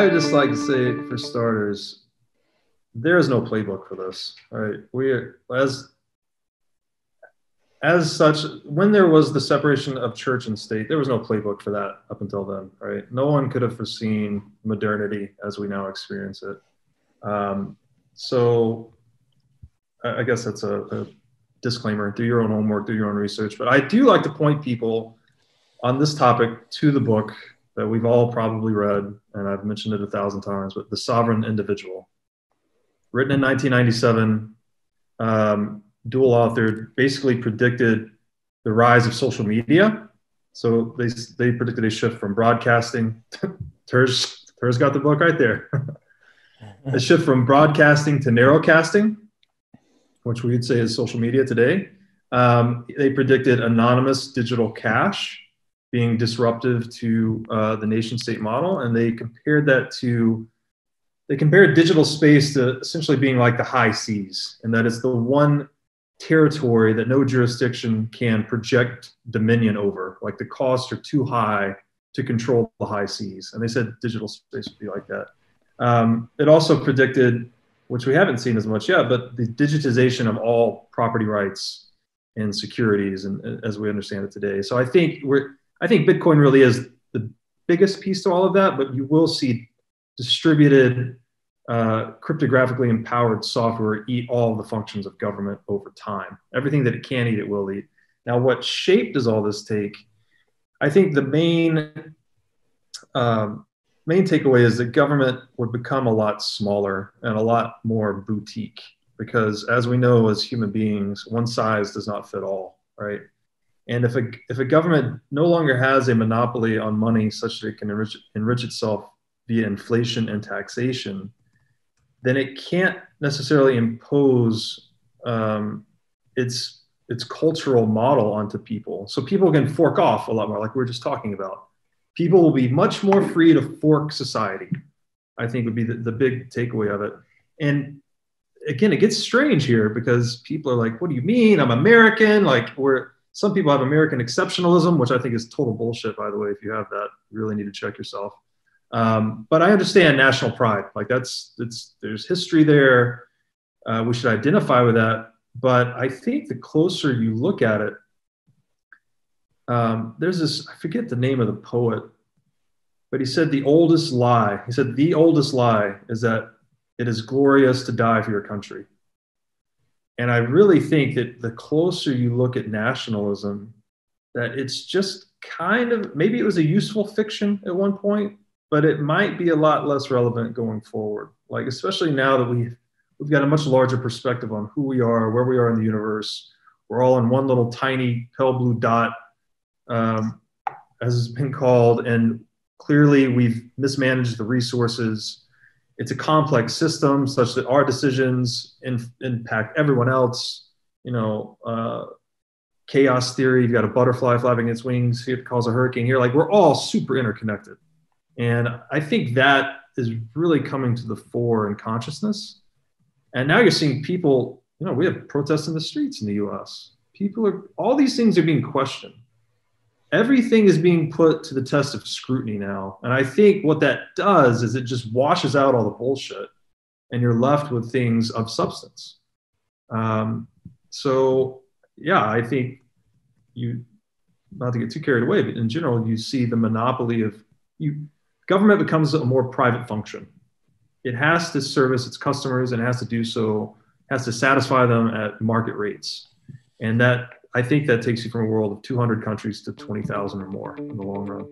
I would just like to say, for starters, there is no playbook for this. All right, we are, as such, when there was the separation of church and state, there was no playbook for that up until then. Right, no one could have foreseen modernity as we now experience it. So, I guess that's a disclaimer. Do your own homework, do your own research. But I do like to point people on this topic to the book that we've all probably read, and I've mentioned it 1,000 times, but The Sovereign Individual, written in 1997, dual authored, basically predicted the rise of social media. So they predicted a shift from broadcasting. Ter's got the book right there. A shift from broadcasting to narrowcasting, which we would say is social media today. They predicted anonymous digital cash being disruptive to the nation state model. And they compared digital space to essentially being like the high seas. And that is the one territory that no jurisdiction can project dominion over. Like the costs are too high to control the high seas. And they said digital space would be like that. It also predicted, which we haven't seen as much yet, but the digitization of all property rights and securities, and as we understand it today. So I think Bitcoin really is the biggest piece to all of that, but you will see distributed, cryptographically empowered software eat all the functions of government over time. Everything that it can eat, it will eat. Now, what shape does all this take? I think the main takeaway is that government would become a lot smaller and a lot more boutique, because as we know, as human beings, one size does not fit all, right? And if a government no longer has a monopoly on money such that it can enrich itself via inflation and taxation, then it can't necessarily impose its cultural model onto people. So people can fork off a lot more, like we were just talking about. People will be much more free to fork society, I think would be the big takeaway of it. And again, it gets strange here because people are like, what do you mean? I'm American. Like some people have American exceptionalism, which I think is total bullshit, by the way. If you have that, you really need to check yourself. But I understand national pride. Like there's history there. We should identify with that. But I think the closer you look at it, there's this, I forget the name of the poet, but he said the oldest lie is that it is glorious to die for your country. And I really think that the closer you look at nationalism, that it's just kind of, maybe it was a useful fiction at one point, but it might be a lot less relevant going forward. Like, especially now that we've got a much larger perspective on who we are, where we are in the universe. We're all in one little tiny pale blue dot, as has been called, and clearly we've mismanaged the resources. It's a complex system such that our decisions impact everyone else. Chaos theory, you've got a butterfly flapping its wings, it causes a hurricane here. Like, we're all super interconnected. And I think that is really coming to the fore in consciousness. And now you're seeing people, we have protests in the streets in the US. All these things are being questioned. Everything is being put to the test of scrutiny now. And I think what that does is it just washes out all the bullshit and you're left with things of substance. So yeah, I think not to get too carried away, but in general, you see the monopoly of government becomes a more private function. It has to service its customers and it has to do so, has to satisfy them at market rates. And I think that takes you from a world of 200 countries to 20,000 or more in the long run.